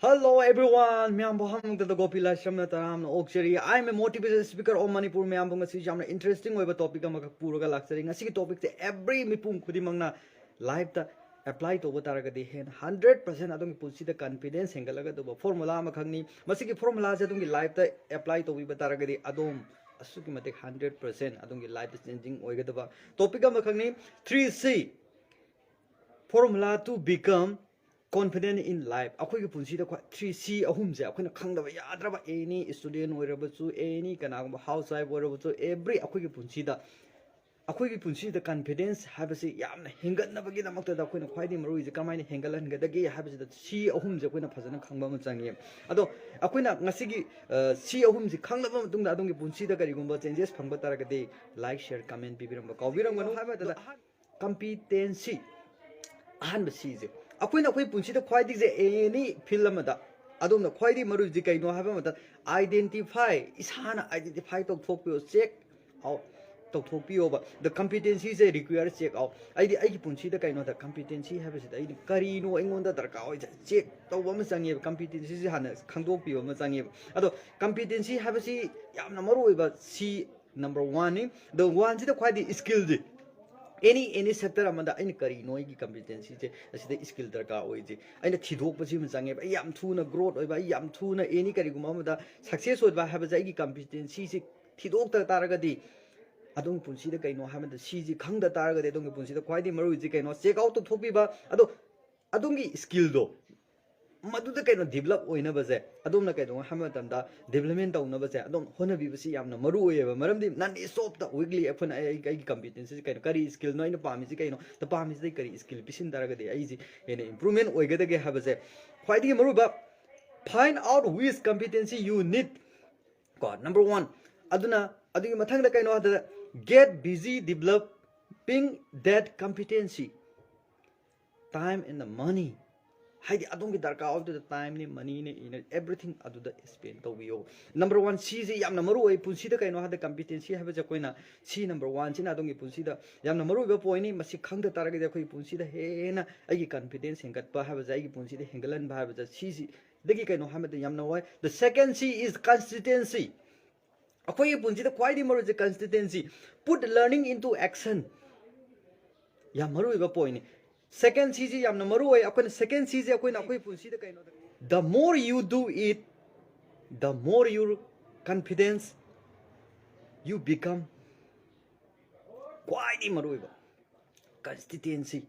Hello everyone, मैं आपको हम तक गोपीला शम्न तराम ओक्चरी I'm a motivational speaker of Manipur मैं आपको ngasi jamna interesting ओइबा topic अमा पूरगा लाक्चरी ngasi की topic से every मिपुम खुदी मंगना live ता apply तो बता रहा कदी है 100% अदोंगी पुलसी ता confidence हैंगल लगा तो formula अमा खंगनी मसी की formula से अदोंगी live ता apply तो भी बता रहा कदी अदोम असुकी मते 100% अदोंगी life changing ओइगा तो topic अमा खंगनी 3C formula to become confident in life अखोई पुंसी द 3C अहुम से अखोई खंगदब याद्रब एनी स्टूडेंट ओइरबसु एनी कनागम हाउस वाइफ ओइरबसु एवरी अखोई पुंसी द अखोई पुंसी द कॉन्फिडेंस हाबसे यामना हेंगनबगी दमक द अखोई ख्वाइदि मरुइ जे कमाइने हेंगलहनगदगे हाबसे द C अहुम जे अखोई फजन खंगबा म चांगी अदो अखोई ngasi C अहुम जे खंगदब मतुंग द अदोंगी पुंसी द करिगुंबा चेंजेस फंगबा तारगदे लाइक शेयर कमेंट बिबिरम काउबिरंगनु हाबा द competency अहन बसीजे अखोई अखोई पुंसी ख्वाइदी जे एनी फिल्ड अमदा अदोम ख्वाइदी मरु जे कइनो हाबा मत आइडेंटिफाई इसाना आइडेंटिफाई तो थोपियो चेक आउट तो थोपियो ब द कॉम्पिटेंसी जे रिक्वायर चेक आउट आइदी पुंसी कइनो द कॉम्पिटेंसी हाबे से आइदी करिनो अइंगोन द दरका होय चेक तो बम संगे कॉम्पिटेंसी जे हाना खंगदोपियो म संगे अदो कॉम्पिटेंसी हाबे से यामना मरु ओइबा सी नंबर 1 नि द 1 से ख्वाइदी skill J any sector amanda aina kari noi gi competency je asida skill darka oi je aina thidok pasi ma change ba yam thuna growth oi ba yam thuna any kari guma amada success oi ba ha ba jai gi competency se thidok ta taraga di adong punsi da kaino ha ma da si ji khang da taraga de adong punsi da khwai di maru ji kaino check out to thopi ba ado adong gi skill do मदुदा कइनो develop ओइना बजे अदोम ना कइनो हम तंदा development तौना बजे अदोम होना बिबसी यामना मरु ओइबा मरमदि नन स्टॉप द वीकली अपन आई कॉम्पिटेंसी कइनो करी स्किल नोइन पामी जी कइनो त पामी जी करी स्किल पिसिन दरगदे आई जी एने इंप्रूवमेंट ओइगदगे हाबजे ख्वाइदि मरुबा find out which competency you need को नंबर 1 अदुना अदुगी मथंग द कइनो द get busy developing that competency time and द मनी हाइदी अदोंगी दरकार ऑफ द टाइम ने मनी ने इन एवरीथिंग अदुदा स्पेंड तौबियो नंबर 1 सी जे यामना मरु ओइ पुंसी द कइनो हाद कॉम्पिटेंसी हाबे जे कोइना सी नंबर 1 सिना अदोंगी पुंसी द यामना मरु बे पॉइंट नि मसी खंग द तारगे जे कोइ पुंसी द हेना आइगी कॉन्फिडेंस हेंगत बा हाबे जे आइगी पुंसी द हेंगलन बा हाबे जे सी जी दगी कइनो हामे द यामना ओइ द सेकंड सी इज कंसिस्टेंसी अखोई पुंसी द क्वाइडी मरु जे consistency put learning into action या मरु बे point Second CG yamna maru oi akon second CG akoi na akoi punsi da kaino the more you do it the more your confidence you become quite maru ba consistency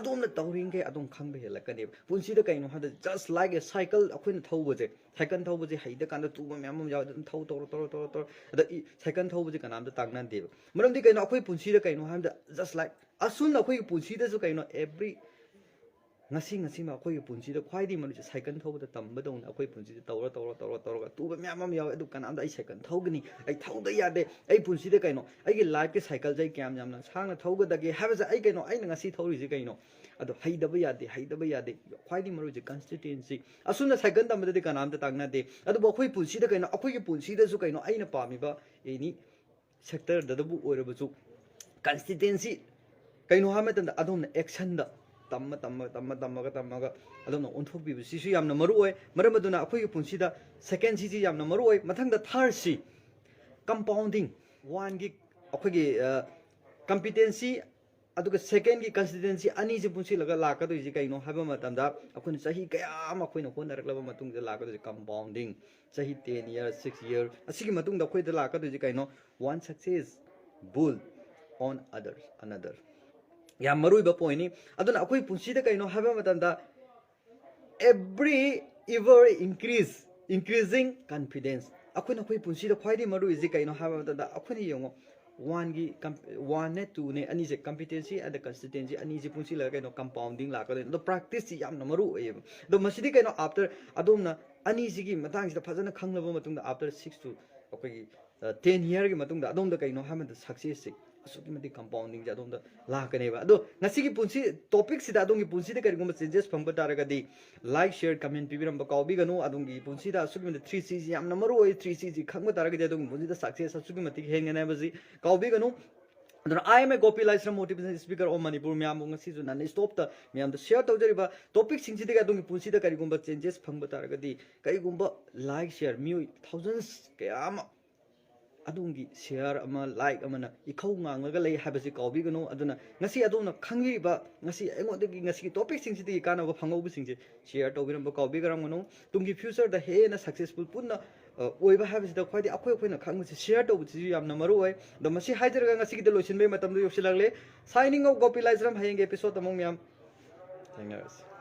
adom na tawring ke adom khang be hela kane punsi da kaino ha just like a cycle akoi na thau je cycle thau je haida kan da tu ba myam yaw da thau tor da cycle thau je kanam da tagnan de maram di kaino akoi punsi da kaino ha just like असून अखोई पुंसी दसु कइनो every ngasi ngasi ma khoi punsi da khwai di manu cycle thau da tam badon akhoi punsi da tawra tu ba myam yaw edu kan am da cycle thau gni ai thau da ya de ai punsi da kaino ai gi life ke cycle jai kyam yam na sang na thau ga da ge ha ba ai kaino ai ngasi thau ri ji kaino adu hai da ba ya de khwai di manu ji constituency asun na cycle tam da de kan am da tang na de adu ba khoi punsi da kaino akhoi gi punsi da su kaino ai na pa mi ba any sector da bu oi ra bu su constituency कइनो हा मतन अदोम action the तम का अदोम ओंथोक बिबु सिसु यामना मरु ओय मरम दुना अखोय पुंसी the second सी यामना मरु ओय मथंग द थर्ड सी कंपाउंडिंग वन गी अखोय गी कॉम्पिटेंसी अदुगा सेकंड गी कंसिस्टेंसी अनि जे पुंसी लगा लाका दो जी कइनो हाबा मतन द अखोन सही कया म अखोय न कोन रकलबा मतुंग द लाका दो कंपाउंडिंग सही 10 ईयर 6 ईयर असिगी मतुंग द अखोय द लाका दो जी कइनो one success build on others another या मरुइबा पॉइंट नि अदुना अखोई पुंसी द कइनो हाबा मतंदा एवरी एवर इंक्रीजिंग कॉन्फिडेंस अखोई नखोई पुंसी द ख्वाइदि मरुइ जे कइनो हाबा मतंदा अखोई यंगो वन ने टू ने अनि जे कॉम्पिटेंसी एंड कंसिस्टेंसी अनि जे पुंसी ल कइनो कंपाउंडिंग ला का द प्रैक्टिस सी याम मरु ओय द मसिदि कइनो आफ्टर अदोमना अनि जिगी मतंग सिदा फजन खंगलबा मतुंग आफ्टर 6 to अखोई 10 ईयर की मतुंग द अदोम द कइनो हामे द सक्सेस असुकी मति कंपाउंडिंग जादों द लाकनेबा अदो ngasi gi punsi topic sida adong gi punsi de kari gum changes phang batara ga di like share comment pibiram ba kawi ganu adong gi punsi da asुकी मति 3C yam namaru oi 3C khang batara ga adong punsi da success asुकी मति hengena ba ji kawi ganu ꯑꯗꯨꯅ I am A Gopi Laishram motivation speaker of Manipur ꯃꯌꯥꯝꯕꯨ ꯉꯁꯤꯁꯨ ꯅꯟ stopped ꯃꯌꯥꯝꯗ ꯁꯤꯌꯔ ꯇꯧꯖꯔꯤꯕ ꯇꯣꯄꯤꯛꯁꯤꯡꯁꯤꯗꯒꯤ ꯑꯗꯣꯝꯒꯤ ꯄꯨꯟꯁꯤꯗ ꯀꯔꯤꯒꯨꯝꯕ ꯆꯦꯟꯖꯦꯁ ꯐꯪꯕ ꯇꯥꯔꯒꯗꯤ ꯀꯔꯤꯒꯨꯝꯕ ꯂꯥꯏꯛ ꯁꯤꯌꯔ ꯃꯤꯑꯣꯏ ꯊꯥꯎꯖꯟꯁ ꯀꯌꯥ ꯑꯃ ꯑꯗꯣꯝꯒꯤ ꯁꯤꯌꯔ ꯑꯃ ꯂꯥꯏꯛ ꯑꯃꯅ ꯏꯈꯧ ꯉꯥꯡꯂꯒ ꯂꯩ ꯍꯥꯏꯕꯁꯤ ꯀꯥꯎꯕꯤꯒꯅꯨ ꯑꯗꯨꯅ ꯉꯁꯤ ꯑꯗꯣꯝꯅ ꯈꯪꯕꯤꯔꯤꯕ ꯉꯁꯤ ꯑꯩꯉꯣꯟꯗꯒꯤ ꯉꯁꯤꯒꯤ ꯇꯣꯄꯤꯛꯁꯤꯡꯁꯤꯗꯒꯤ ꯀꯥꯟꯅꯕ ꯐꯪꯍꯧꯕꯁꯤꯡꯁꯦ ꯁꯤꯌꯔ ꯇꯧꯕꯤꯔꯝꯕ ꯀꯥꯎꯕꯤꯒꯔꯝꯒꯅꯨ ꯇꯨꯡꯒꯤ ꯐ꯭ꯌꯨꯆꯔꯗ ꯍꯦꯟꯅ ꯁꯛꯁꯦꯁꯐꯨꯜ ꯄꯨꯟꯅ ꯑꯣꯏꯕ ꯍꯥꯏꯕꯁꯤꯗ ꯈ꯭ꯋꯥꯏꯗꯒꯤ ꯑꯩꯈꯣꯏꯅ ꯈꯪꯕꯁꯤ ꯁꯤꯌꯔ ꯇꯧꯕꯁꯤꯁꯨ ꯌꯥꯝꯅ ꯃꯔꯨ ꯑꯣꯏ ꯑꯗꯣ ꯃꯁꯤ ꯍꯥꯏꯖꯔꯒ ꯉꯁꯤꯒꯤꯗ ꯂꯣꯏꯁꯤꯟꯕꯒꯤ ꯃꯇꯝꯗꯨ ꯌꯧꯁꯤꯜꯂꯛꯂꯦ ꯁꯥꯏꯅꯤꯡ ꯑꯣꯐ ꯒꯣꯄꯤ ꯂꯥꯏꯁ꯭ꯔꯝ ꯍꯌꯦꯡꯒꯤ ꯑꯦꯄꯤꯁꯣꯗ ꯑꯃꯨꯛ ꯃꯌꯥꯝ ꯊꯦꯡꯅꯔꯁꯤ